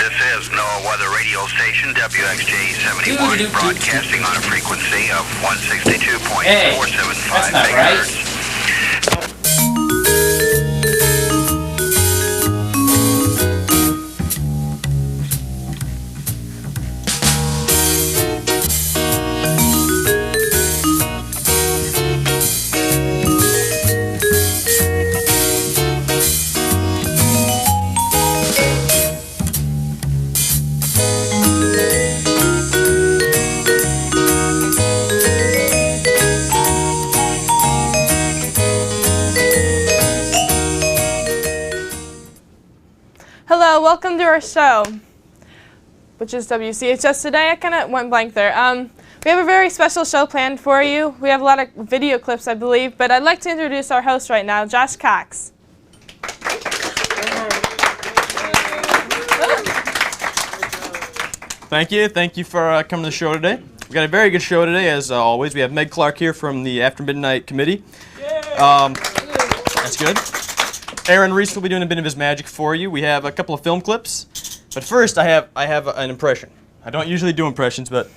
This is NOAA Weather Radio Station, WXJ 71, broadcasting on a frequency of 162.475 megahertz. Hello, welcome to our show, which is WCHS Today. I kind of went blank there. We have a very special show planned for you. We have a lot of video clips, I believe, but I'd like to introduce our host right now, Josh Cox. Thank you for coming to the show today. We've got a very good show today, as always. We have Meg Clark here from the After Midnight Committee. That's good. Aaron Reese will be doing a bit of his magic for you. We have a couple of film clips, but first I have an impression. I don't usually do impressions, but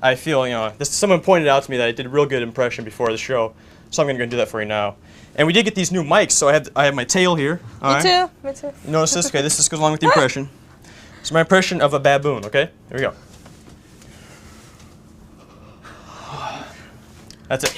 I feel, someone pointed out to me that I did a real good impression before the show, so I'm going to go do that for you now. And we did get these new mics, so I have my tail here. Me too. You notice this? Okay, this goes along with the impression. It's my impression of a baboon, okay? Here we go. That's it.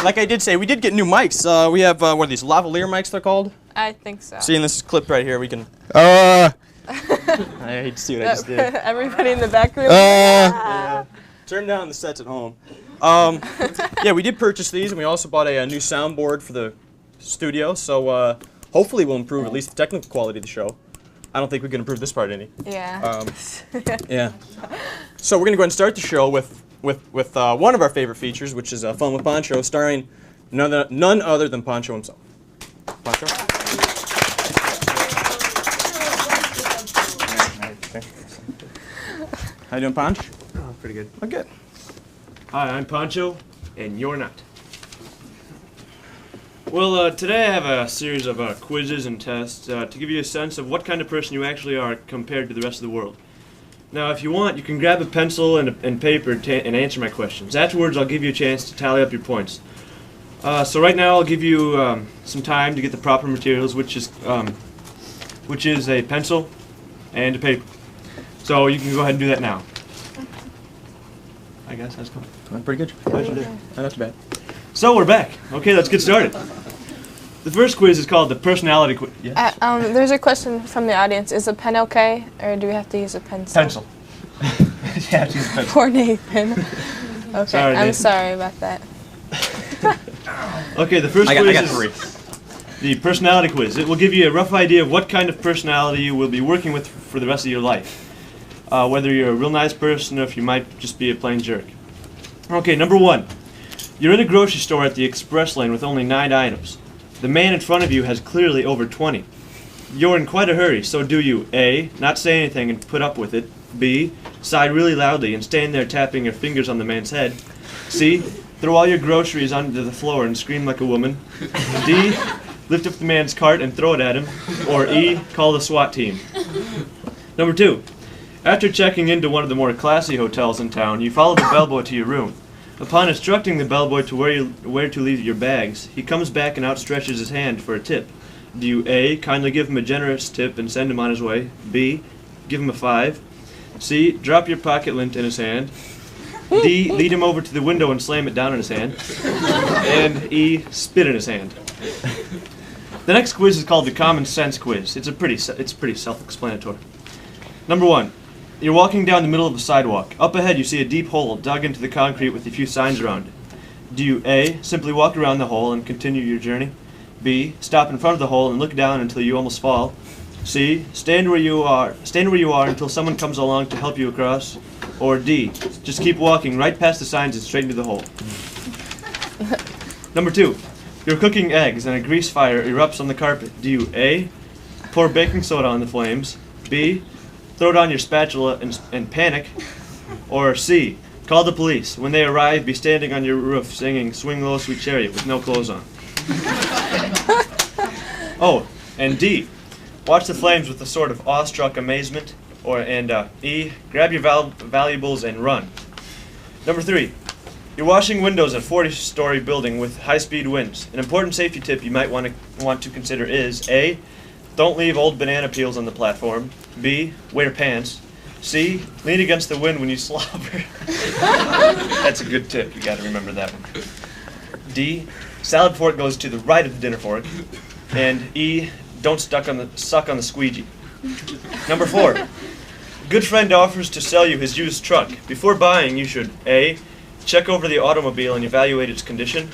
Like I did say, we did get new mics. We have, what are these, lavalier mics they're called? I think so. See, in this clip right here, we can... I hate to see what I just did. Everybody in the back room. Yeah. Turn down the sets at home. Yeah, we did purchase these, and we also bought a new soundboard for the studio, so hopefully we'll improve at least the technical quality of the show. I don't think we can improve this part any. Yeah. Yeah. So we're going to go ahead and start the show with one of our favorite features, which is Fun with Pancho, starring none other than Pancho himself. Pancho? Okay. How you doing, Pancho? Oh, pretty good. Oh, good. Hi, I'm Pancho, and you're not. Well, today I have a series of quizzes and tests to give you a sense of what kind of person you actually are compared to the rest of the world. Now, if you want, you can grab a pencil and paper and answer my questions. Afterwards, I'll give you a chance to tally up your points. So right now, I'll give you some time to get the proper materials, which is a pencil and a paper. So you can go ahead and do that now. I guess that's cool. Pretty good. Not too bad. So we're back. Okay, let's get started. The first quiz is called the personality quiz. Yes? There's a question from the audience. Is a pen okay, or do we have to use a pencil? Pencil. You have to use a pencil. Poor Nathan. Okay, Sorry, I'm Nathan. sorry about that. Okay, the first I quiz got is three. the personality quiz. It will give you a rough idea of what kind of personality you will be working with for the rest of your life. Whether you're a real nice person or if you might just be a plain jerk. Okay, number one. You're in a grocery store at the express lane with only 9 items. The man in front of you has clearly over 20. You're in quite a hurry, so do you A, not say anything and put up with it, B, sigh really loudly and stand there tapping your fingers on the man's head, C, throw all your groceries onto the floor and scream like a woman, D, lift up the man's cart and throw it at him, or E, call the SWAT team. Number 2. After checking into one of the more classy hotels in town, you follow the bellboy to your room. Upon instructing the bellboy to where to leave your bags, he comes back and outstretches his hand for a tip. Do you A, kindly give him a generous tip and send him on his way? B, give him a 5? C, drop your pocket lint in his hand? D, lead him over to the window and slam it down in his hand? And E, spit in his hand. The next quiz is called the Common Sense Quiz. It's pretty self-explanatory. Number 1. You're walking down the middle of a sidewalk. Up ahead, you see a deep hole dug into the concrete with a few signs around it. Do you A, simply walk around the hole and continue your journey? B, stop in front of the hole and look down until you almost fall? C, stand where you are until someone comes along to help you across? Or D, just keep walking right past the signs and straight into the hole? Number 2. You're cooking eggs and a grease fire erupts on the carpet. Do you A, pour baking soda on the flames? B, throw down your spatula and panic? Or C, call the police. When they arrive, be standing on your roof singing Swing Low Sweet Chariot with no clothes on. Oh, and D, watch the flames with a sort of awestruck amazement. And E, grab your valuables and run. Number 3, you're washing windows in a 40-story building with high-speed winds. An important safety tip you might want to consider is A, don't leave old banana peels on the platform. B, wear pants. C, lean against the wind when you slobber. That's a good tip. You got to remember that one. D, salad fork goes to the right of the dinner fork. And E, don't suck on the squeegee. Number 4, a good friend offers to sell you his used truck. Before buying, you should A, check over the automobile and evaluate its condition.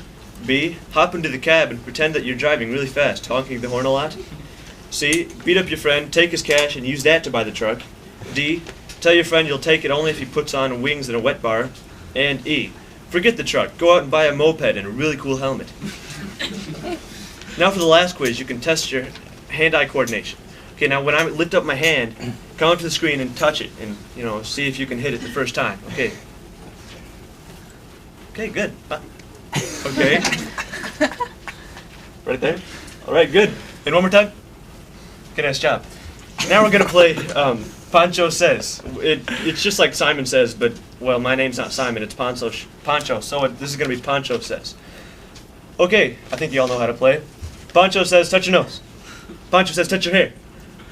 B, hop into the cab and pretend that you're driving really fast, honking the horn a lot. C, beat up your friend, take his cash, and use that to buy the truck. D, tell your friend you'll take it only if he puts on wings and a wet bar. And E, forget the truck, go out and buy a moped and a really cool helmet. Now for the last quiz, you can test your hand-eye coordination. Okay, now when I lift up my hand, come up to the screen and touch it, and see if you can hit it the first time. Okay. Okay, good. Okay. Right there. All right, good. And one more time. Okay, nice job. Now we're gonna play Pancho Says. It's just like Simon Says, but well, my name's not Simon. It's Pancho. So this is gonna be Pancho Says. Okay, I think you all know how to play. Pancho says, touch your nose. Pancho says, touch your hair.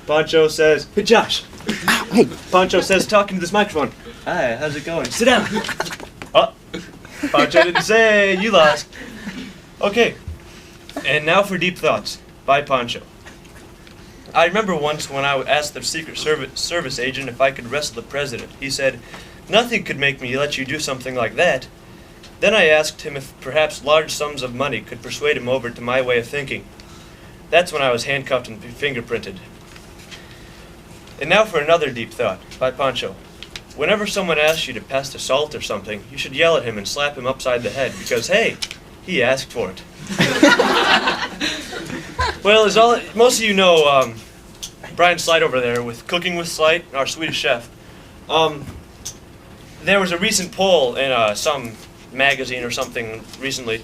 Pancho says, hey Josh. Hey. Pancho says, talk into this microphone. Hi, how's it going? Sit down. Oh, Pancho didn't say, you lost. Okay, and now for Deep Thoughts by Pancho. I remember once when I asked the Secret Service agent if I could wrestle the president. He said, nothing could make me let you do something like that. Then I asked him if perhaps large sums of money could persuade him over to my way of thinking. That's when I was handcuffed and fingerprinted. And now for another deep thought, by Pancho. Whenever someone asks you to pass the salt or something, you should yell at him and slap him upside the head, because hey, he asked for it. Well, as most of you know, Brian Slide over there with Cooking with Slide, our Swedish chef. There was a recent poll in some magazine or something recently,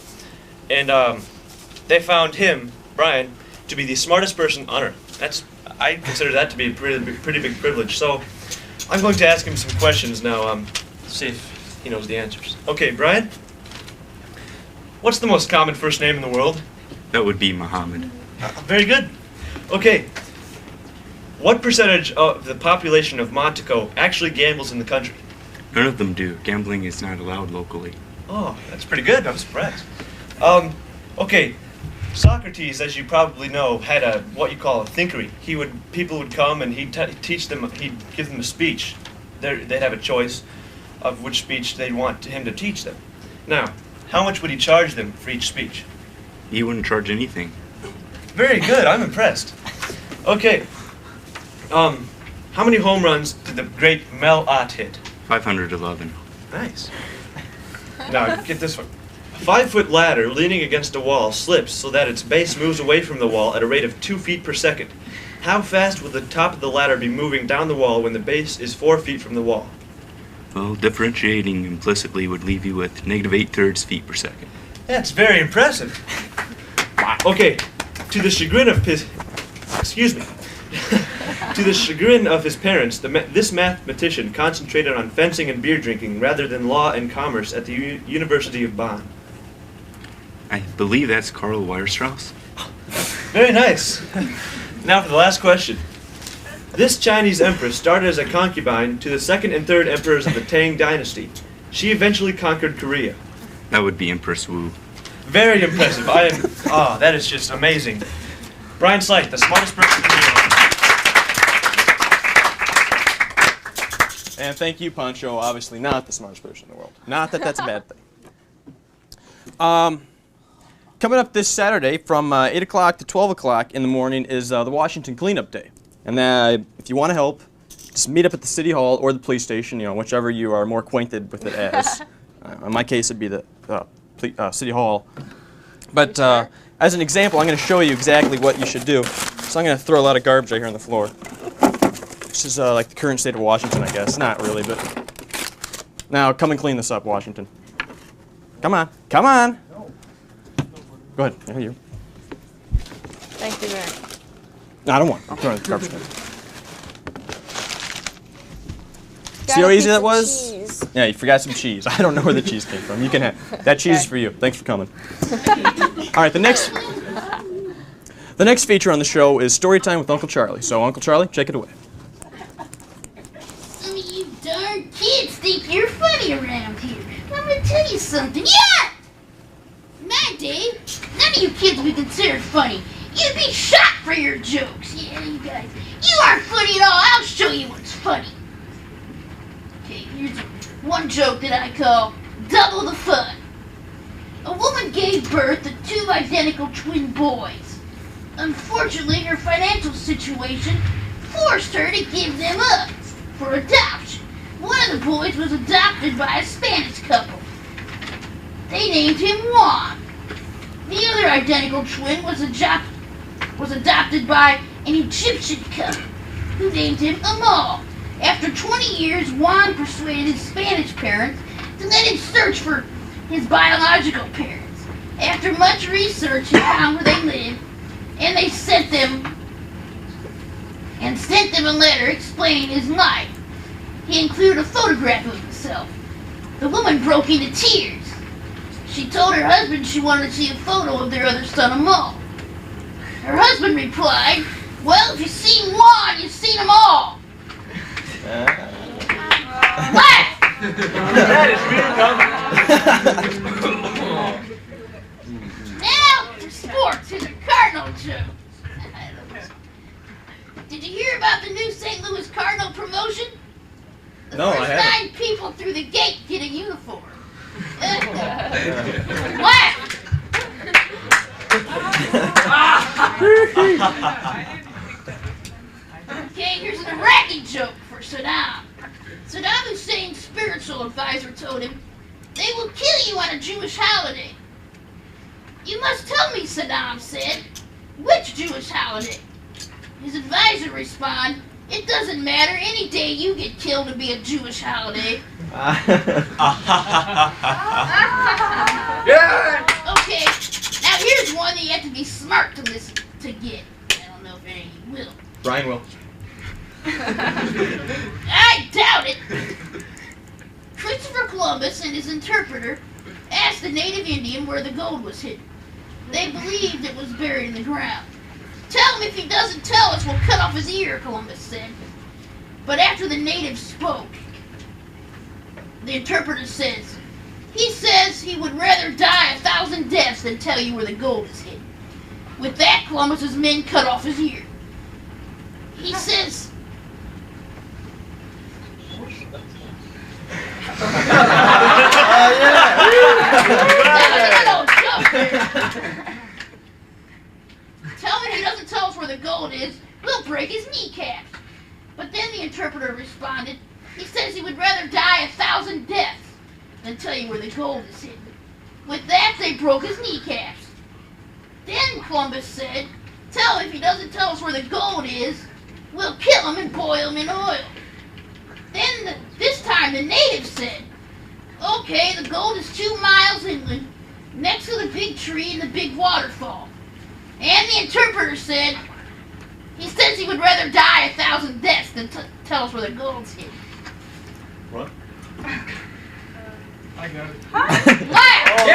and they found him, Brian, to be the smartest person on Earth. I consider that to be a pretty big privilege. So I'm going to ask him some questions now. See if he knows the answers. Okay, Brian, what's the most common first name in the world? That would be Muhammad. Very good. Okay, what percentage of the population of Montego actually gambles in the country? None of them do. Gambling is not allowed locally. Oh, that's pretty good. I'm surprised. Okay, Socrates, as you probably know, had what you call a thinkery. People would come and he'd teach them. He'd give them a speech. They'd have a choice of which speech they'd want him to teach them. Now, how much would he charge them for each speech? He wouldn't charge anything. Very good. I'm impressed. Okay. How many home runs did the great Mel Ott hit? 511. Nice. Now, get this one. A 5-foot ladder leaning against a wall slips so that its base moves away from the wall at a rate of 2 feet per second. How fast will the top of the ladder be moving down the wall when the base is 4 feet from the wall? Well, differentiating implicitly would leave you with -8/3 feet per second. That's very impressive. Okay, to the chagrin of to the chagrin of his parents, this mathematician concentrated on fencing and beer drinking rather than law and commerce at the University of Bonn. I believe that's Karl Weierstrass. Very nice. Now for the last question. This Chinese empress started as a concubine to the second and third emperors of the Tang dynasty. She eventually conquered Korea. That would be Empress Wu. Very impressive. That is just amazing. Brian Slight, the smartest person in the world. And thank you, Pancho. Obviously not the smartest person in the world. Not that that's a bad thing. Coming up this Saturday from 8 o'clock to 12 o'clock in the morning is the Washington Cleanup Day. And if you want to help, just meet up at the City Hall or the police station, whichever you are more acquainted with it as. In my case, it'd be the City Hall. But as an example, I'm going to show you exactly what you should do. So I'm going to throw a lot of garbage right here on the floor. This is like the current state of Washington, I guess. Not really, but... Now, come and clean this up, Washington. Come on. Come on! Go ahead. Here you Thank you very much. No, I don't want. I'm throwing the garbage can. Got See how a easy piece that of was? cheese. Yeah, you forgot some cheese. I don't know where the cheese came from. You can have that cheese is for you. Thanks for coming. All right, the next feature on the show is story time with Uncle Charlie. So, Uncle Charlie, take it away. Some of you darn kids think you're funny around here. I'm gonna tell you something. Yeah! In my day, none of you kids would be considered funny. You'd be shot for your jokes. Yeah, you guys. You aren't funny at all. I'll show you what's funny. Okay, here's one joke that I call Double the Fun. A woman gave birth to 2 identical twin boys. Unfortunately, her financial situation forced her to give them up for adoption. One of the boys was adopted by a Spanish couple. They named him Juan. The other identical twin was adopted by an Egyptian couple who named him Amal. After 20 years, Juan persuaded his Spanish parents to let him search for his biological parents. After much research, he found where they lived, and they sent them a letter explaining his life. He included a photograph of himself. The woman broke into tears. She told her husband she wanted to see a photo of their other son, Amal. Her husband replied, "Well, if you've seen one, you've seen them all." Laugh! That is really dumb. Now for sports. Here's a Cardinal joke. Did you hear about the new St. Louis Cardinal promotion? The No, I first haven't. 9 people through the gate get a uniform. Laugh! Okay, here's an Iraqi joke for Saddam. Saddam Hussein's spiritual advisor told him, "They will kill you on a Jewish holiday." "You must tell me," Saddam said. "Which Jewish holiday?" His advisor responded, "It doesn't matter. Any day you get killed to be a Jewish holiday." Okay, now here's one that you have to be smart to listen to get. I don't know if any of you will. Brian will. I doubt it. Christopher Columbus and his interpreter asked the native Indian where the gold was hidden. They believed it was buried in the ground. "Tell him if he doesn't tell us, we'll cut off his ear," Columbus said. But after the native spoke, the interpreter says, "He says he would rather die 1,000 deaths than tell you where the gold is hidden." With that, Columbus's men cut off his ear. He says, "Tell him if he doesn't tell us where the gold is, we'll break his kneecaps." But then the interpreter responded, "He says he would rather die 1,000 deaths than tell you where the gold is hidden." With that, they broke his kneecaps. Then Columbus said, "Tell him if he doesn't tell us where the gold is, we'll kill him and boil him in oil." Then this time the natives said, "Okay, the gold is 2 miles inland, next to the big tree and the big waterfall." And the interpreter said, "He says he would rather die 1,000 deaths than tell us where the gold's hidden." What? I got it. Laugh!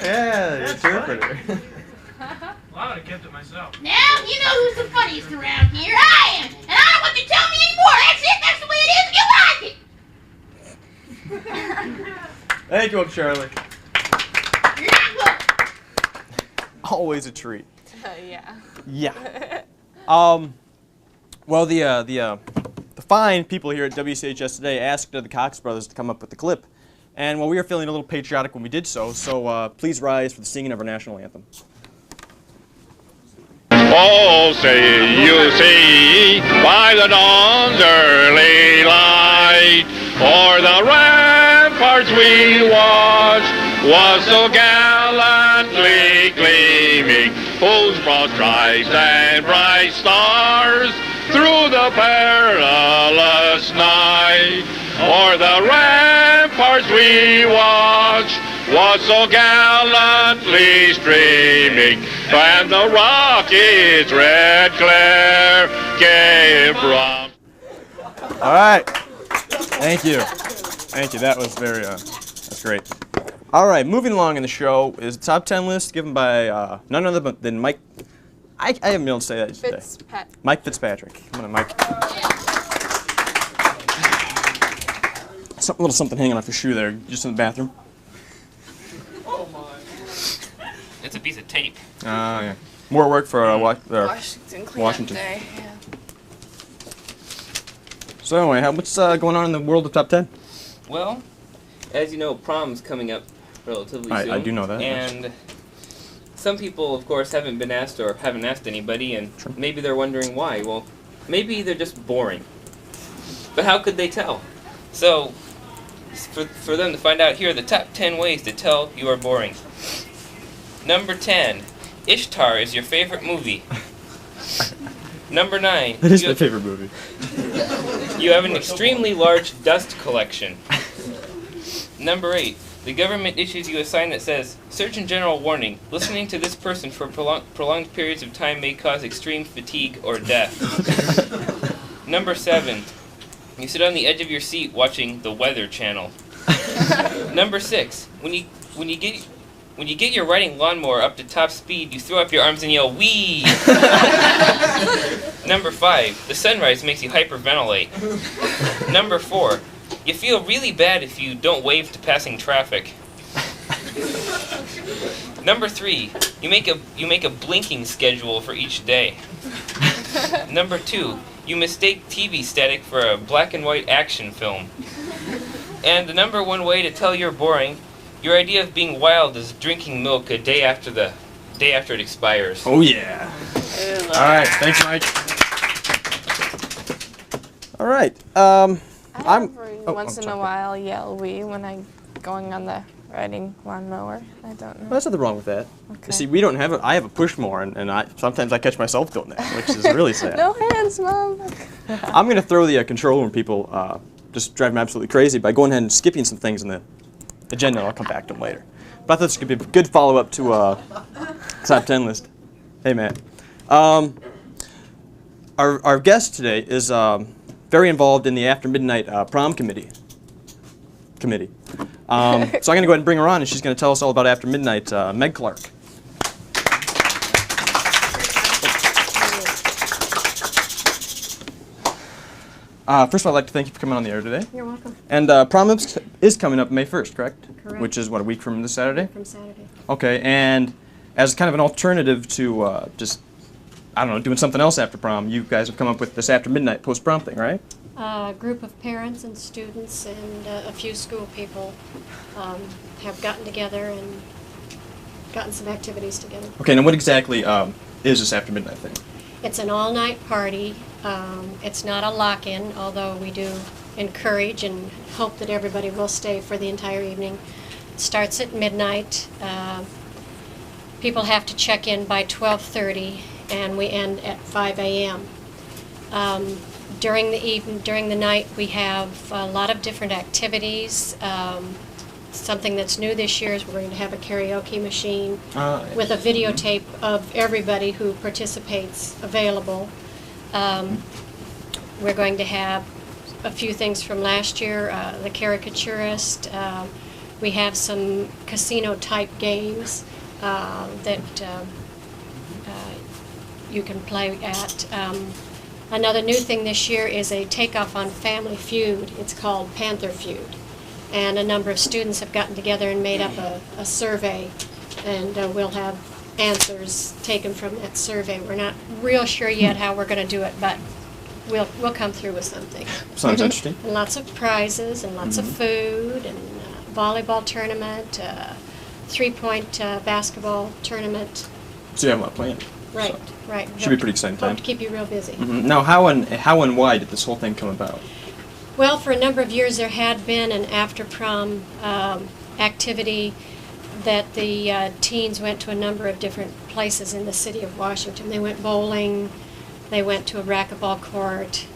Yeah, the interpreter. Well, I would have kept it myself. Now you know who's the funniest around here. I am, and I don't want you to tell me anymore. That's it. That's the way it is. If you like it. Thank you, Uncle Charlie. You're not welcome. Always a treat. Yeah. Yeah. Well, the fine people here at WCHS Today asked the Cox brothers to come up with the clip, and well, we were feeling a little patriotic when we did so. So please rise for the singing of our national anthem. Oh, say you see by the dawn's early light, o'er the ramparts we watched was so gallantly gleaming, whose broad stripes and bright stars through the perilous night. O'er the ramparts we watched was so gallantly streaming, and the rocket's red glare came from. All right. Thank you. Thank you. That was very, that's great. All right, moving along in the show is a top 10 list given by none other than Mike. I haven't been able to say that today. Mike Fitzpatrick. Come on, Mike. A little something hanging off your shoe there, just in the bathroom. Oh my. It's a piece of tape. Yeah. More work for Washington cleanup Washington. day. Yeah. So anyway, what's going on in the world of top 10? Well, as you know, prom's coming up relatively soon. I do know that. And some people, of course, haven't been asked or haven't asked anybody, and maybe they're wondering why. Well, maybe they're just boring. But how could they tell? So, for them to find out, here are the top 10 ways to tell you are boring. Number 10, Ishtar is your favorite movie. Number 9, That is my favorite movie. you have an extremely large dust collection. Number 8, the government issues you a sign that says, Surgeon General warning, listening to this person for prolonged periods of time may cause extreme fatigue or death. Number 7, you sit on the edge of your seat watching the Weather Channel. Number 6, when you get your riding lawnmower up to top speed, you throw up your arms and yell, wee! Number 5, the sunrise makes you hyperventilate. Number 4, you feel really bad if you don't wave to passing traffic. Number 3, you make a blinking schedule for each day. Number 2, you mistake TV static for a black and white action film. And the number 1 way to tell you're boring, your idea of being wild is drinking milk a day after it expires. Oh yeah. All right, thanks, Mike. All right. Once in a while yell "wee" when I'm going on the riding lawnmower. I don't know. Well, there's nothing wrong with that. Okay. You see, we don't have I have a push mower, and sometimes I catch myself doing that, which is really sad. No hands, Mom. I'm going to throw the control room people just drive me absolutely crazy by going ahead and skipping some things in the agenda. I'll come back to them later. But I thought this could be a good follow-up to top 10 list. Hey, Matt. Our guest today is very involved in the after midnight prom committee. So I'm going to go ahead and bring her on, and she's going to tell us all about after midnight. Meg Clark. First of all, I'd like to thank you for coming on the air today. You're welcome. And prom is coming up May 1st, correct? Correct. Which is, what, a week from this Saturday? From Saturday. Okay, and as kind of an alternative to just, I don't know, doing something else after prom, you guys have come up with this after midnight post-prom thing, right? A group of parents and students and a few school people have gotten together and gotten some activities together. Okay, now what exactly is this after midnight thing? It's an all-night party. It's not a lock-in, although we do encourage and hope that everybody will stay for the entire evening. It starts at midnight. People have to check in by 12:30, and we end at 5 a.m. During the night, we have a lot of different activities. Something that's new this year is we're going to have a karaoke machine with a videotape of everybody who participates available. We're going to have a few things from last year, the caricaturist. We have some casino-type games that you can play at. Another new thing this year is a takeoff on Family Feud. It's called Panther Feud. And a number of students have gotten together and made up a survey, and we'll have answers taken from that survey. We're not real sure yet how we're going to do it, but we'll come through with something. Sounds interesting. And lots of prizes and lots of food and volleyball tournament, three-point basketball tournament. So you have a lot planned. Right, so right. Should be pretty exciting time. Hope to keep you real busy. Now, how and why did this whole thing come about? Well, for a number of years there had been an after-prom activity that the teens went to a number of different places in the city of Washington. They went bowling, they went to a racquetball court.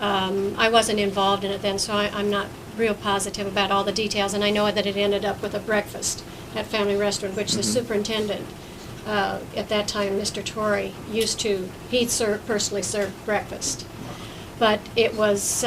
I wasn't involved in it then, so I'm not real positive about all the details, and I know that it ended up with a breakfast at Family Restaurant, which the superintendent at that time, Mr. Torrey, he'd personally served breakfast. But it was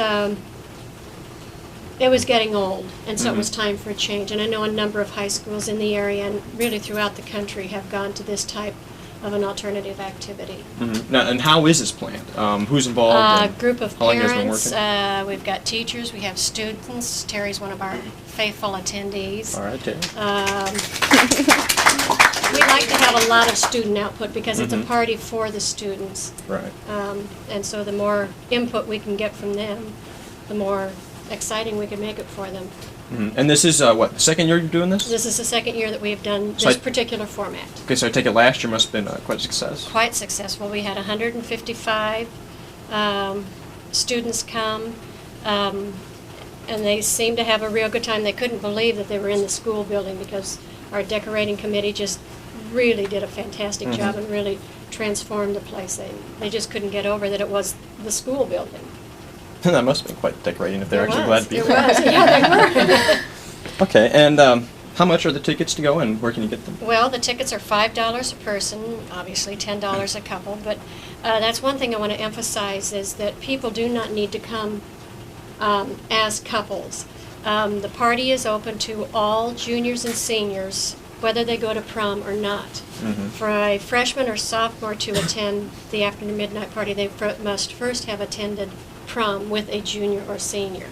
getting old, and so it was time for a change. And I know a number of high schools in the area and really throughout the country have gone to this type of an alternative activity. Now, and how is this planned? Who's involved? A group of how long you guys been parents, working? we've got teachers, we have students. Terry's one of our faithful attendees. All right, Terry. We like to have a lot of student output because it's a party for the students. Right. And so the more input we can get from them, the more exciting we can make it for them. And this is, what, the second year you're doing this? This is the second year that we've done So this particular format. Okay, so I take it last year must have been quite a success. Quite successful. We had 155 students come, and they seemed to have a real good time. They couldn't believe that they were in the school building because our decorating committee just really did a fantastic job and really transformed the place. They just couldn't get over that it was the school building. That must have been quite decorating if they're It actually was. glad to be It there. was. Yeah, they were. Okay, and how much are the tickets to go and where can you get them? Well, the tickets are $5 a person, obviously $10 a couple, but that's one thing I want to emphasize is that people do not need to come as couples. The party is open to all juniors and seniors, whether they go to prom or not. For a freshman or sophomore to attend the afternoon midnight party, they must first have attended prom with a junior or senior.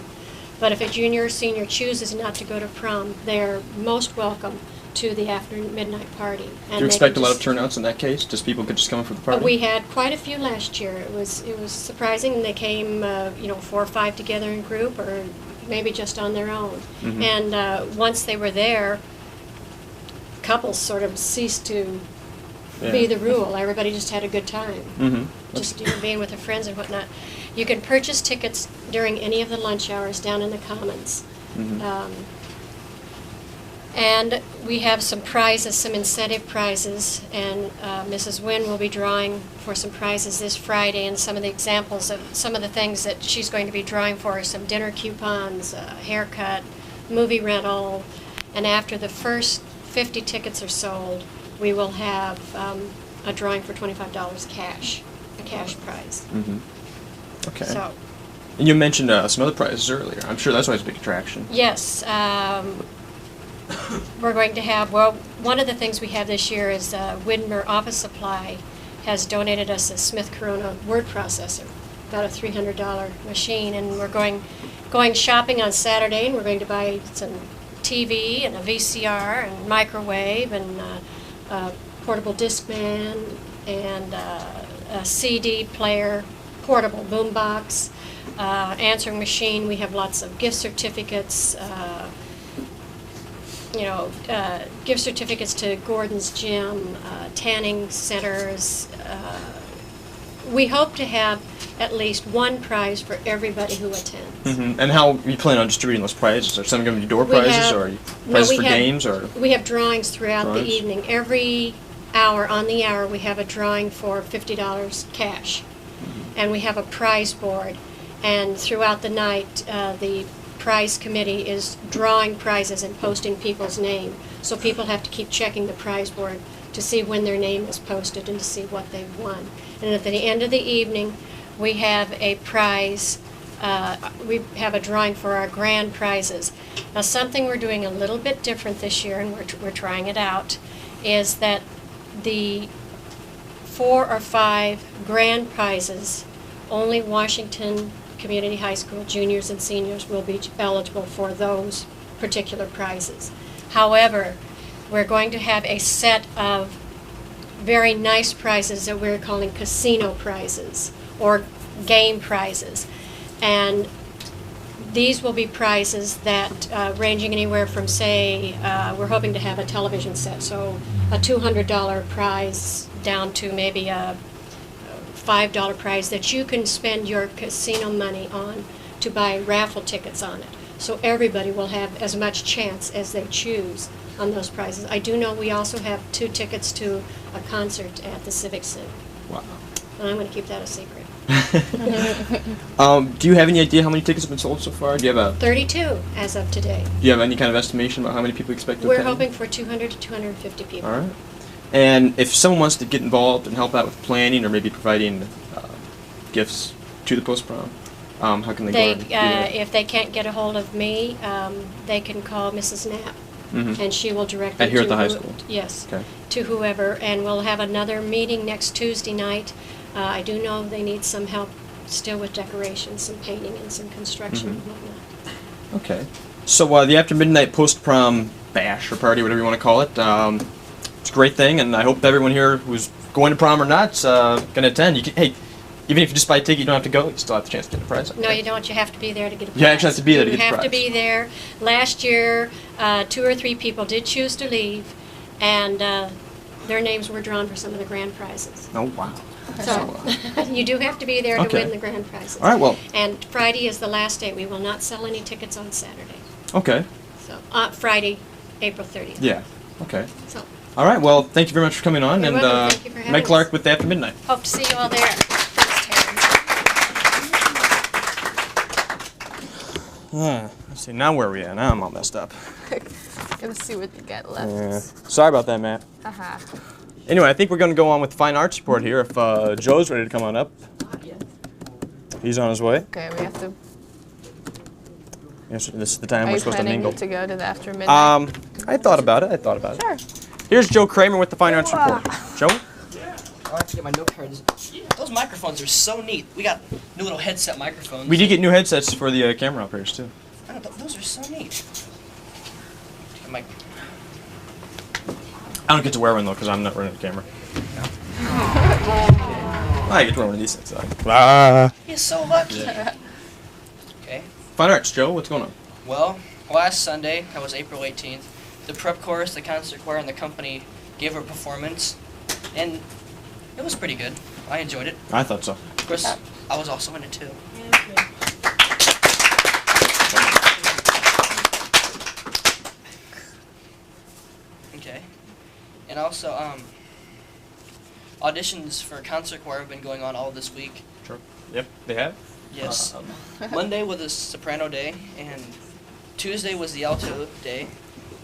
But if a junior or senior chooses not to go to prom, they're most welcome to the afternoon midnight party. Do you expect a lot of turnouts in that case? Just people could just come for the party? We had quite a few last year. It was surprising. They came, 4 or 5 together in group, or maybe just on their own. And once they were there, couples sort of ceased to be the rule. Everybody just had a good time. Just being with their friends and whatnot. You can purchase tickets during any of the lunch hours down in the Commons. And we have some prizes, some incentive prizes, and Mrs. Wynn will be drawing for some prizes this Friday, and some of the examples of some of the things that she's going to be drawing for are some dinner coupons, a haircut, movie rental, and after the first 50 tickets are sold, we will have a drawing for $25 cash, a cash prize. Okay. So, and you mentioned some other prizes earlier. I'm sure that's always a big attraction. yes, we're going to have, one of the things we have this year is Widmer Office Supply has donated us a Smith Corona word processor, about a $300 machine, and we're going shopping on Saturday, and we're going to buy some TV and a VCR and microwave and a portable Discman and a CD player, portable boombox, answering machine. We have lots of gift certificates, gift certificates to Gordon's Gym, tanning centers. We hope to have at least one prize for everybody who attends. And how you plan on distributing those prizes? Are some going to be door prizes, or prizes for games, or? We have drawings throughout the evening. Every hour, on the hour, we have a drawing for $50 cash. And we have a prize board. And throughout the night, the prize committee is drawing prizes and posting people's name. So people have to keep checking the prize board to see when their name is posted and to see what they've won. And at the end of the evening, we have a prize, we have a drawing for our grand prizes. Now, something we're doing a little bit different this year, and we're trying it out, is that the 4 or 5 grand prizes, only Washington Community High School juniors and seniors will be eligible for those particular prizes. However, we're going to have a set of very nice prizes that we're calling casino prizes or game prizes. And these will be prizes that ranging anywhere from, say, we're hoping to have a television set, so a $200 prize down to maybe a $5 prize that you can spend your casino money on to buy raffle tickets on it. So everybody will have as much chance as they choose on those prizes. I do know we also have 2 tickets to a concert at the Civic Center. Wow. And I'm going to keep that a secret. Do you have any idea how many tickets have been sold so far? Do you have 32 as of today. Do you have any kind of estimation about how many people you expect to We're attend? hoping for 200 to 250 people. All right. And if someone wants to get involved and help out with planning or maybe providing gifts to the post-prom, how can they go ahead and do that? If they can't get a hold of me, they can call Mrs. Knapp, and she will direct them Here to at the high school? Yes, Okay. to whoever. And we'll have another meeting next Tuesday night. I do know they need some help still with decorations, some painting, and some construction and whatnot. Okay. So the after midnight post-prom bash or party, whatever you want to call it, it's a great thing, and I hope everyone here who's going to prom or not going to attend. You can, hey, even if you just buy a ticket, you don't have to go. You still have the chance to get a prize. No, you don't. You have to be there to get a prize. You actually have to be there to get the You have to prize. be there. Last year, 2 or 3 people did choose to leave, and their names were drawn for some of the grand prizes. Oh, wow. So you do have to be there to Okay. win the grand prizes. All right, well. And Friday is the last day. We will not sell any tickets on Saturday. Okay. So Friday, April 30th. Yeah. Okay. So All right, well, thank you very much for coming on. You're and welcome. Thank you for having Meg us. Clark with After Midnight. hope to see you all there. Thanks, Terry. Let's see, now where are we at? Now I'm all messed up. Gotta see what you got left. Yeah. Sorry about that, Matt. Haha. Anyway, I think we're going to go on with the fine arts report here. If Joe's ready to come on up. He's on his way. Okay, we have to. Yes, this is the time Are we're you supposed to planning mingle. to go to the after midnight? I thought about it. Sure. Here's Joe Kramer with the fine arts report. Joe? I have to get my note cards. Those microphones are so neat. We got new little headset microphones. We did get new headsets for the camera operators too. I don't know, those are so neat. Get my- I don't get to wear one though because I'm not running the camera. I get to wear one of these things. So. He's so lucky. Okay. Fine arts, Joe. What's going on? Well, last Sunday, that was April 18th, the prep chorus, the concert choir, and the company gave a performance, and it was pretty good. I enjoyed it. I thought so. Of course, I was also in it too. Okay. And also, auditions for concert choir have been going on all this week. Sure. Yep, they have. Yes. Monday was the soprano day, and Tuesday was the alto day.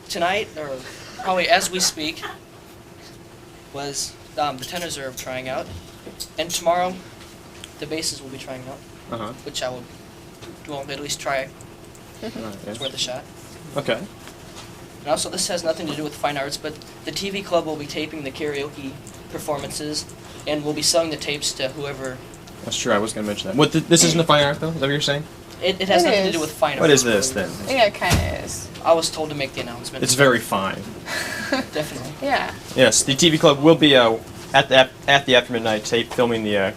Tonight, or probably as we speak, was the tenors are trying out, and tomorrow, the basses will be trying out, which I will, well, at least try. It's worth a shot. Okay. And also, this has nothing to do with fine arts, but the TV club will be taping the karaoke performances, and we'll be selling the tapes to whoever. That's true. I was going to mention that. What? This isn't a fine art though. Is that what you're saying? It has It nothing to is. do with fine arts. What is this then? Yeah, it kind of is. I was told to make the announcement. It's very fine. Definitely. Yeah. Yes, the TV club will be at the after midnight tape filming the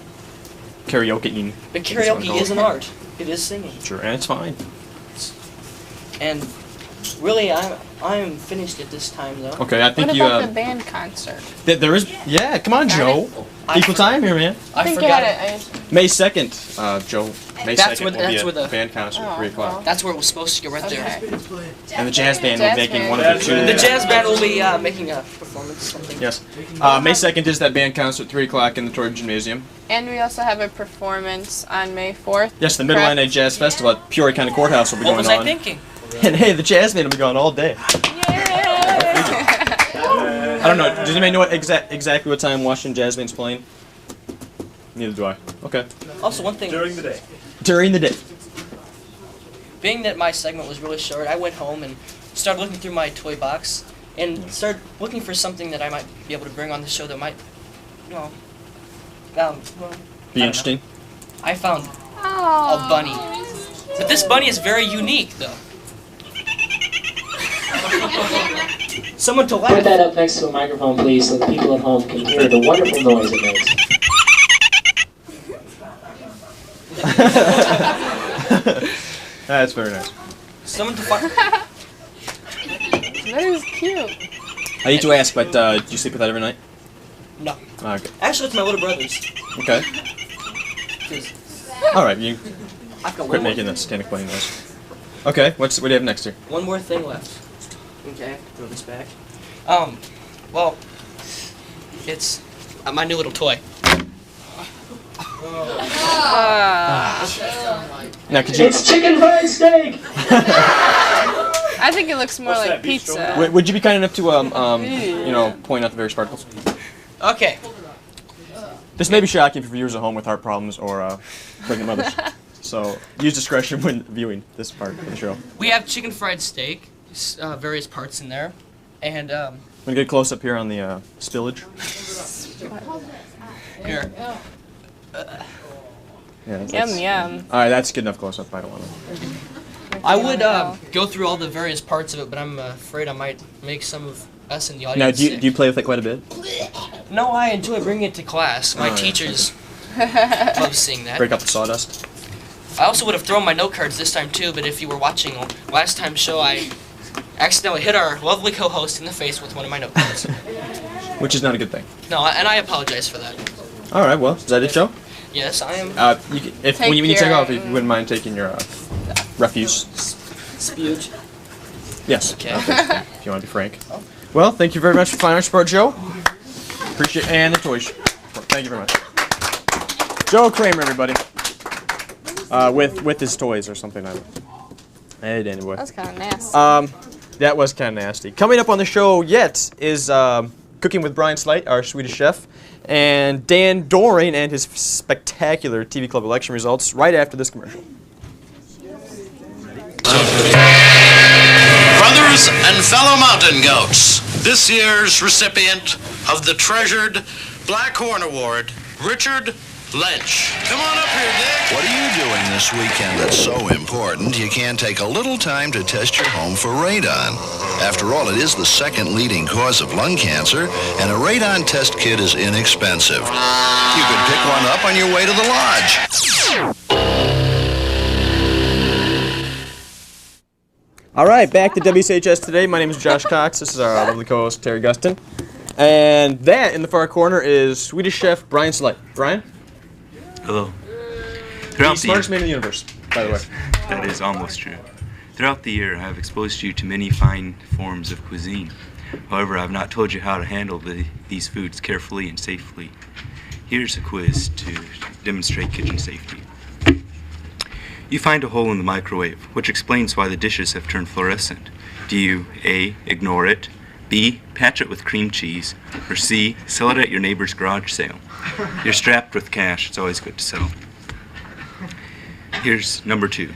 karaoke. But karaoke is an art. It is singing. Sure, and it's fine. And really, I'm finished at this time, though. Okay, I think What you. about the band concert? There is. Yeah, come on, Got Joe. Equal time here, man. I think forgot it. May 2nd, Joe. May That's 2nd where- will that's be where the- a band concert at 3 o'clock. That's where it was supposed to go, right there. Okay. And the jazz band will Jazz be making band. one of the two. The jazz band will be making a performance, something. Yes. May 2nd is that band concert at 3 o'clock in the Torrid Gymnasium. And we also have a performance on May 4th. Yes, the Middle correct? Night Jazz Festival at Peoria County Courthouse will be What going was on. I thinking? And hey, the jazz band will be going all day. I don't know. Does anybody know exactly what time Washington Jazz Band's playing? Neither do I. Okay. Also, one thing. During the day. During the day. Being that my segment was really short, I went home and started looking through my toy box and started looking for something that I might be able to bring on the show that might, you know, well, Be interesting. I found a bunny. But this bunny is very unique, though. Someone to Put laugh. that up next to a microphone, please, so the people at home can hear the wonderful noise it makes. That's very nice. Someone to find. That is cute. I need to ask, but do you sleep with that every night? No. Oh, okay. Actually, it's my little brother's. Okay. 'Cause All right. You I've got quit one making more, that satanic bunny noise. Okay. What do you have next here? one more thing left. Okay, throw this back. Well, it's my new little toy. Now, could you? It's chicken fried steak! I think it looks more like pizza. Would you be kind enough to point out the various particles? Okay. This may be shocking for viewers at home with heart problems or pregnant mothers. So use discretion when viewing this part of the show. We have chicken fried steak, various parts in there, and I'm gonna get close up here on the spillage. here. Yum yum. All right, that's good enough close up. I don't want to. I would go through all the various parts of it, but I'm afraid I might make some of us in the audience Now, sick. do you play with it quite a bit? No, I enjoy bringing it to class. My teachers love seeing that. Break up the sawdust. I also would have thrown my note cards this time too, but if you were watching last time's show, I accidentally hit our lovely co-host in the face with one of my note cards. Which is not a good thing. No, and I apologize for that. All right, well, is that it, Joe? Yes, I am. When you take off, if you wouldn't mind taking your refuse. Spuge. Yes. Okay. If you want to be frank. Well, thank you very much for fine art support, Joe. Appreciate and the toys. Thank you very much. Joe Kramer, everybody. With his toys or something. I don't know. Anyway. That's kind of nasty. That was kind of nasty. Coming up on the show yet is Cooking with Brian Slight, our Swedish chef, and Dan Doring and his spectacular TV Club election results right after this commercial. Brothers and fellow mountain goats, this year's recipient of the treasured Black Horn Award, Richard Lynch. Come on up here, Dick. What are you doing this weekend that's so important you can't take a little time to test your home for radon? After all, it is the second leading cause of lung cancer, and a radon test kit is inexpensive. You could pick one up on your way to the lodge. All right, back to WCHS Today. My name is Josh Cox. This is our lovely co-host, Terry Gustin. And that, in the far corner, is Swedish chef Brian Slight. Brian? Hello. The smartest man in the universe, by the way. That is almost true. Throughout the year, I have exposed you to many fine forms of cuisine. However, I have not told you how to handle these foods carefully and safely. Here's a quiz to demonstrate kitchen safety. You find a hole in the microwave, which explains why the dishes have turned fluorescent. Do you A, ignore it, B, patch it with cream cheese, or C, sell it at your neighbor's garage sale? You're strapped with cash, it's always good to sell. Here's number 2.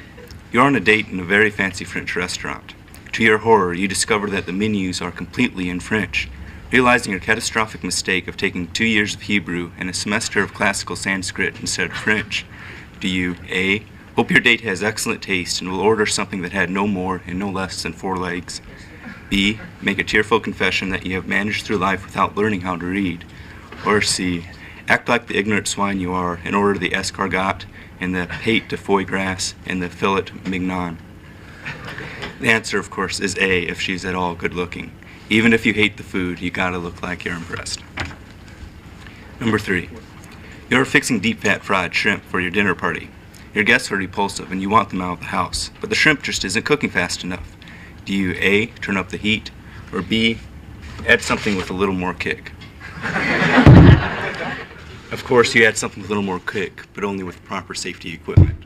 You're on a date in a very fancy French restaurant. To your horror, you discover that the menus are completely in French. Realizing your catastrophic mistake of taking 2 years of Hebrew and a semester of classical Sanskrit instead of French, do you A, hope your date has excellent taste and will order something that had no more and no less than 4 legs? B, make a tearful confession that you have managed through life without learning how to read? Or C, act like the ignorant swine you are and order the escargot and the pate de foie gras and the filet mignon? The answer, of course, is A, if she's at all good looking. Even if you hate the food, you gotta look like you're impressed. Number 3, you're fixing deep fat fried shrimp for your dinner party. Your guests are repulsive and you want them out of the house, but the shrimp just isn't cooking fast enough. Do you A, turn up the heat, or B, add something with a little more kick? Of course, you add something with a little more kick, but only with proper safety equipment.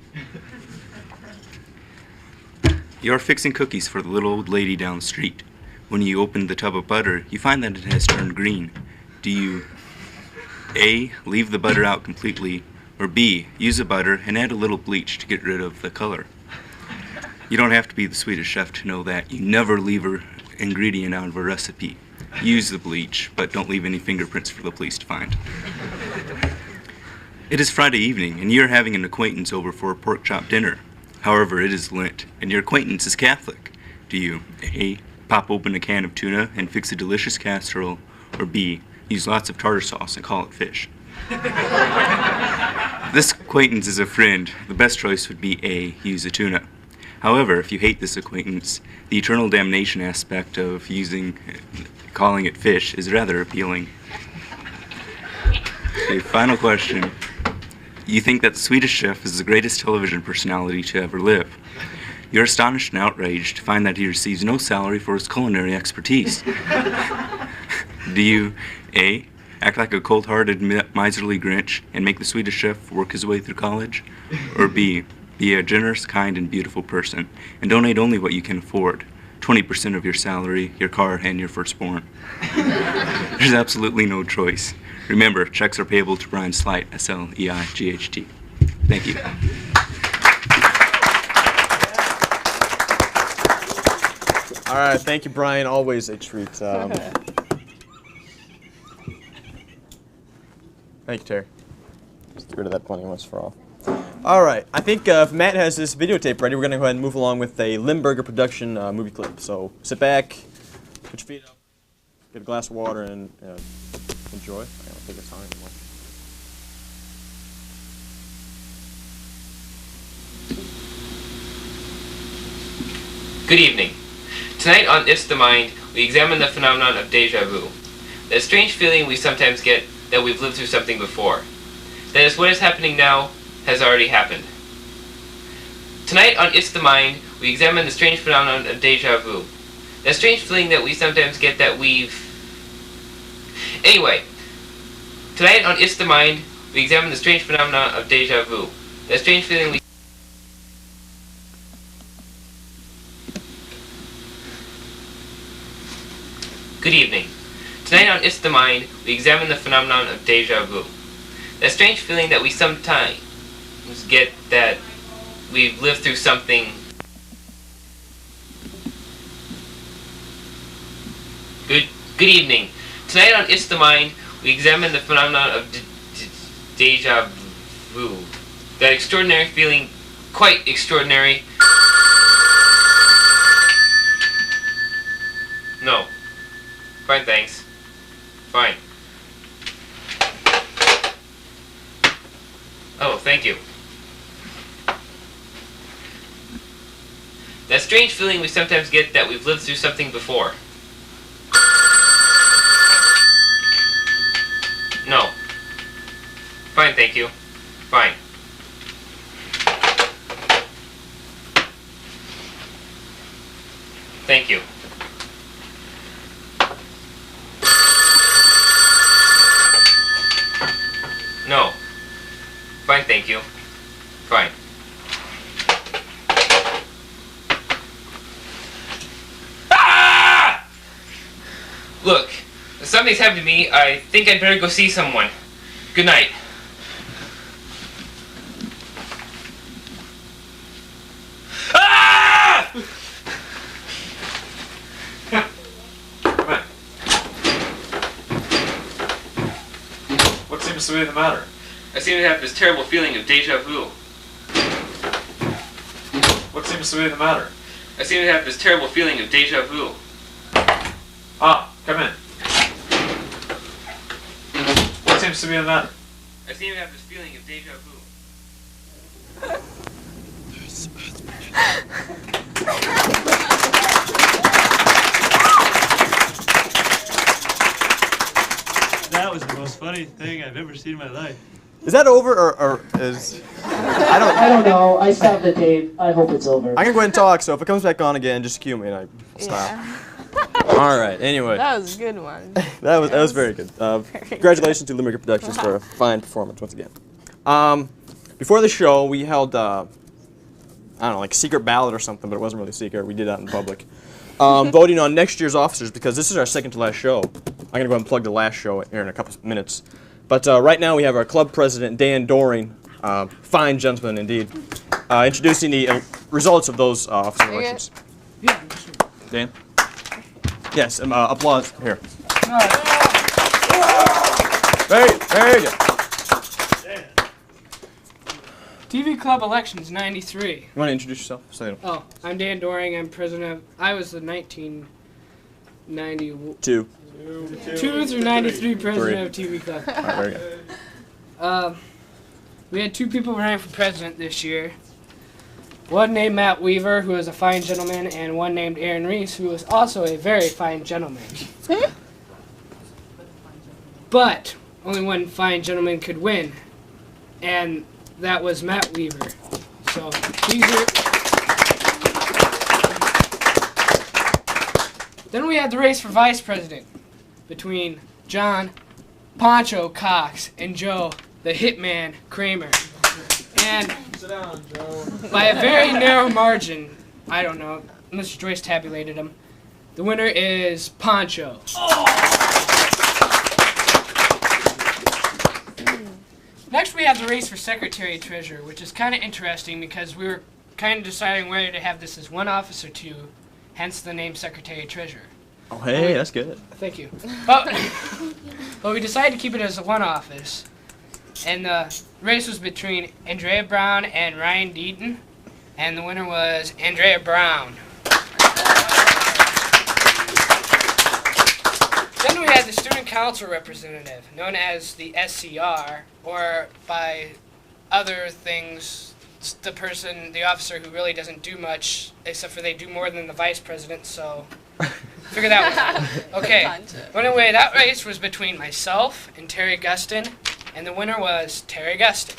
You're fixing cookies for the little old lady down the street. When you open the tub of butter, you find that it has turned green. Do you A, leave the butter out completely, or B, use the butter and add a little bleach to get rid of the color? You don't have to be the Swedish chef to know that. You never leave an ingredient out of a recipe. Use the bleach, but don't leave any fingerprints for the police to find. It is Friday evening, and you're having an acquaintance over for a pork chop dinner. However, it is Lent, and your acquaintance is Catholic. Do you A, pop open a can of tuna and fix a delicious casserole, or B, use lots of tartar sauce and call it fish? This acquaintance is a friend. The best choice would be A, use a tuna. However, if you hate this acquaintance, the eternal damnation aspect of calling it fish is rather appealing. Okay, final question. You think that the Swedish chef is the greatest television personality to ever live. You're astonished and outraged to find that he receives no salary for his culinary expertise. Do you A, Act like a cold-hearted, miserly Grinch and make the Swedish chef work his way through college? Or B, be a generous, kind, and beautiful person and donate only what you can afford, 20% of your salary, your car, and your firstborn. There's absolutely no choice. Remember, checks are payable to Brian Slight, S-L-E-I-G-H-T. Thank you. All right, thank you, Brian. Always a treat. Thank you, Terry. Just get rid of that funny once for all. All right, I think if Matt has this videotape ready, we're going to go ahead and move along with a Limburger production movie clip. So sit back, put your feet up, get a glass of water, and enjoy. I don't think it's on anymore. Good evening. Tonight on It's the Mind, we examine the phenomenon of déjà vu. That strange feeling we sometimes get that we've lived through something before. That is, what is happening now has already happened. Tonight on It's the Mind, we examine the strange phenomenon of déjà vu. That strange feeling that we sometimes get that we've... Anyway, tonight on It's the Mind, we examine the strange phenomenon of déjà vu. That strange feeling we... Good evening. Tonight on It's the Mind, we examine the phenomenon of déjà vu. That strange feeling that we sometimes get that we've lived through something. Good evening. Tonight on It's the Mind, we examine the phenomenon of déjà vu. That extraordinary feeling, quite extraordinary. No. Fine, thanks. Fine. Oh, thank you. That strange feeling we sometimes get that we've lived through something before. No. Fine, thank you. Fine. Thank you. No. Fine, thank you. Fine. Ah! Look, if something's happened to me, I think I'd better go see someone. Good night. Ah! Come in. What seems to be the matter? I seem to have this terrible feeling of déjà vu. What seems to be the matter? I seem to have this terrible feeling of déjà vu. Ah, come in. What seems to be the matter? I seem to have this feeling of déjà vu. That was the most funny thing I've ever seen in my life. Is that over or is... I don't know. I stopped the tape. I hope it's over. I can go ahead and talk, so if it comes back on again, just cue me and I'll stop. Yeah. All right, anyway. That was a good one. that was very good. Congratulations to Limerick Productions for a fine performance once again. Before the show, we held, I don't know, like a secret ballot or something, but it wasn't really secret. We did that in public. Voting on next year's officers, because this is our second to last show. I'm going to go ahead and plug the last show here in a couple minutes. But right now we have our club president, Dan Doring, fine gentleman indeed, introducing the results of those officer elections. Yeah. Dan? Yes, applause here. Very good. TV Club Elections 93. You want to introduce yourself? Oh, I'm Dan Doring. I'm president of, I was the 1992 through 93 president of TV Club. All right, very good. We had two people running for president this year. One named Matt Weaver, who was a fine gentleman, and one named Aaron Reese, who was also a very fine gentleman. But only one fine gentleman could win, and that was Matt Weaver. So these are. Then we had the race for vice president between John Poncho Cox and Joe the Hitman Kramer. And by a very narrow margin, I don't know, Mr. Joyce tabulated them, the winner is Poncho. Next we have the race for Secretary Treasurer, which is kind of interesting because we were kind of deciding whether to have this as one office or two, hence the name Secretary Treasurer. Oh, hey, that's good. Thank you. But we decided to keep it as one office, and the race was between Andrea Brown and Ryan Deaton, and the winner was Andrea Brown. Then we had the Student Council representative, known as the SCR, or by other things, the officer who really doesn't do much, except for they do more than the vice president, so figure that one. Okay, but anyway, that race was between myself and Terry Gustin, and the winner was Terry Gustin.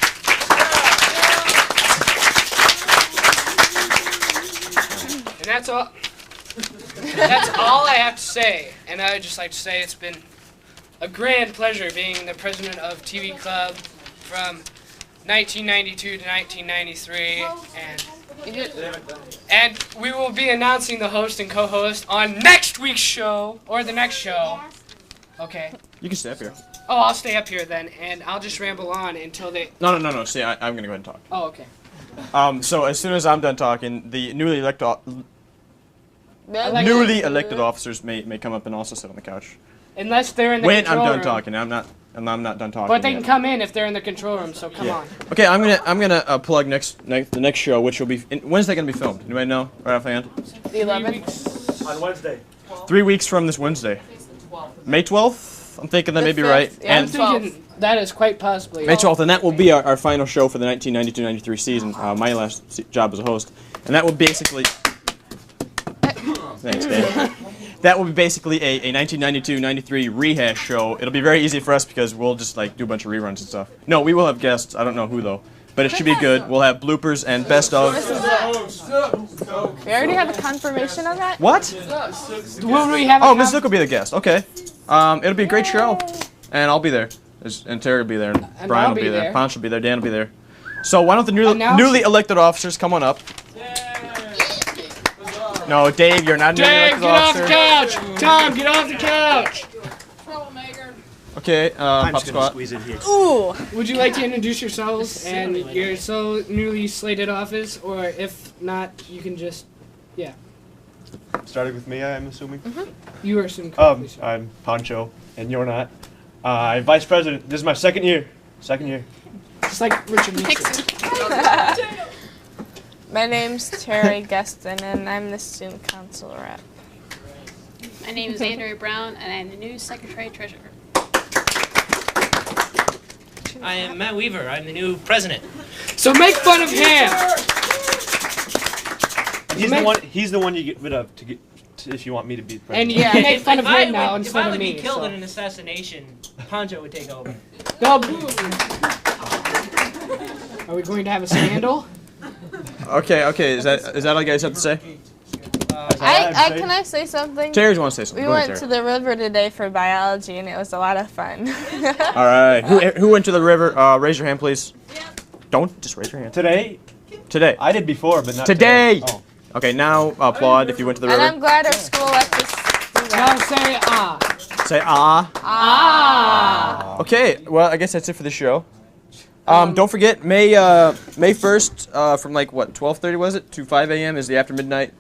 And that's all. That's all I have to say. And I would just like to say it's been a grand pleasure being the president of TV Club from 1992 to 1993, and we will be announcing the host and co-host on next week's show, or the next show. Okay. You can stay up here. Oh, I'll stay up here then, and I'll just ramble on until they... No. See, I'm going to go ahead and talk. Oh, okay. So as soon as I'm done talking, the newly elected officers may come up and also sit on the couch. Unless they're in the when control I'm done room. talking. I'm not done talking. But they yet. can come in if they're in the control room, so come on. Okay, I'm gonna plug the next show, which will be when's that gonna be filmed? Anybody know right offhand? The 11th. On Wednesday. 3 weeks from this Wednesday. May 12th. I'm thinking that may be 5th. right. Yeah, I'm thinking that is quite possibly. May 12th, and that will be our final show for the 1992-93 season. My last job as a host, and that will basically. Thanks, Dan. That will be basically a 1992-93 rehash show. It'll be very easy for us because we'll just like do a bunch of reruns and stuff. No, we will have guests. I don't know who though, but it should be good. We'll have bloopers and best of. We already have a confirmation of that? What? Will we have? Oh, Ms. Zook will be the guest. Okay. It'll be a great show, and I'll be there, and Terry will be there, and Brian I'll will be be there, there. Ponch will be there, Dan will be there. So why don't the Announce- newly elected officers come on up? No, Dave, you're not a newly Dave, elected get off officer. the couch! Tom, get off the couch! Okay, I'm Pop just gonna Squat. squeeze in here. Ooh. Would you like to introduce yourselves and your so newly slated office, or if not, you can just, yeah. Starting with me, I'm assuming. You are some correctly, sir. I'm Poncho, and you're not. I'm vice president. This is my second year. It's like Richard Nixon. My name's Terry Gustin, and I'm the student council rep. My name is Andrea Brown, and I'm the new Secretary Treasurer. I am Matt Weaver. I'm the new president. So make fun of him! He's the one you get rid of if you want me to be president. And you can make fun of If I him now would- instead if I of would me. be killed so. in an assassination, Poncho would take over. No. Are we going to have a scandal? Okay. Is that all you guys have to say? Can I say something? Terry wants to say something. We Go ahead, went to Terry. the river today for biology, and it was a lot of fun. All right. Who went to the river? Raise your hand, please. Don't just raise your hand. Today? I did before, but not today. Oh. Okay, now applaud if you went to the And river. I'm glad our school let us do Now that. say ah. Say ah. Ah. Okay, well, I guess that's it for the show. Don't forget, May 1st, from like, what, 12:30 was it, to 5 a.m. is the after midnight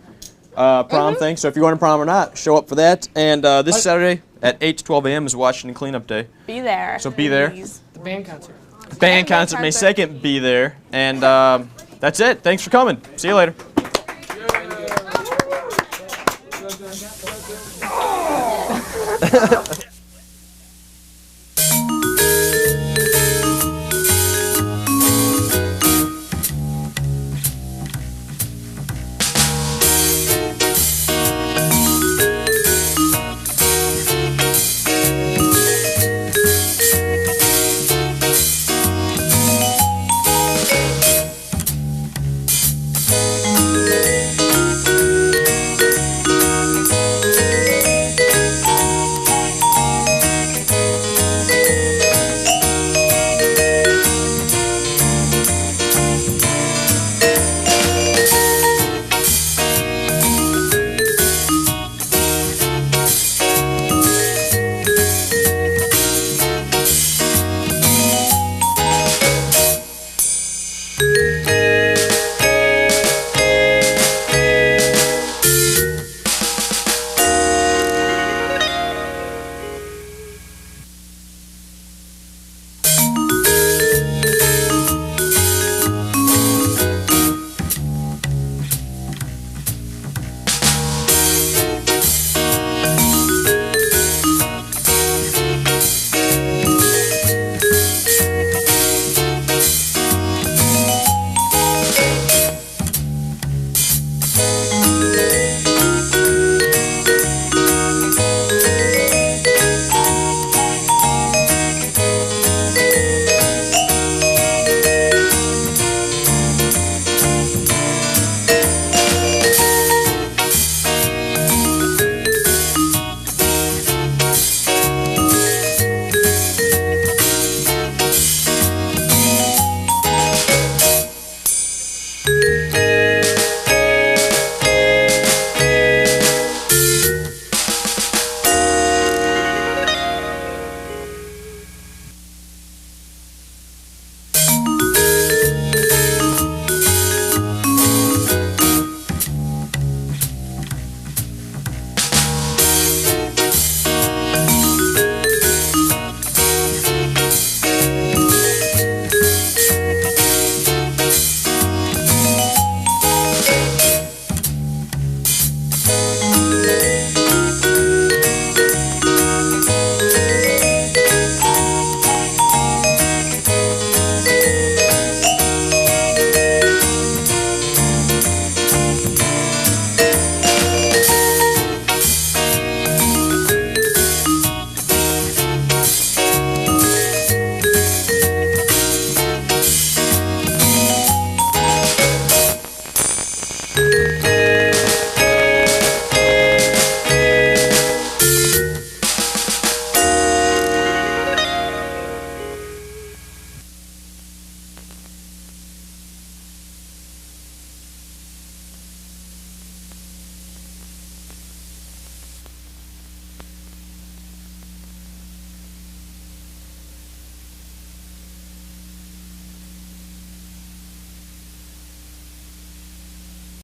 prom thing. So if you're going to prom or not, show up for that. And this Saturday at 8 to 12 a.m. is Washington Cleanup Day. Be there. So be there. Please. The band concert. Band concert May 2nd, be there. And that's it. Thanks for coming. See you later.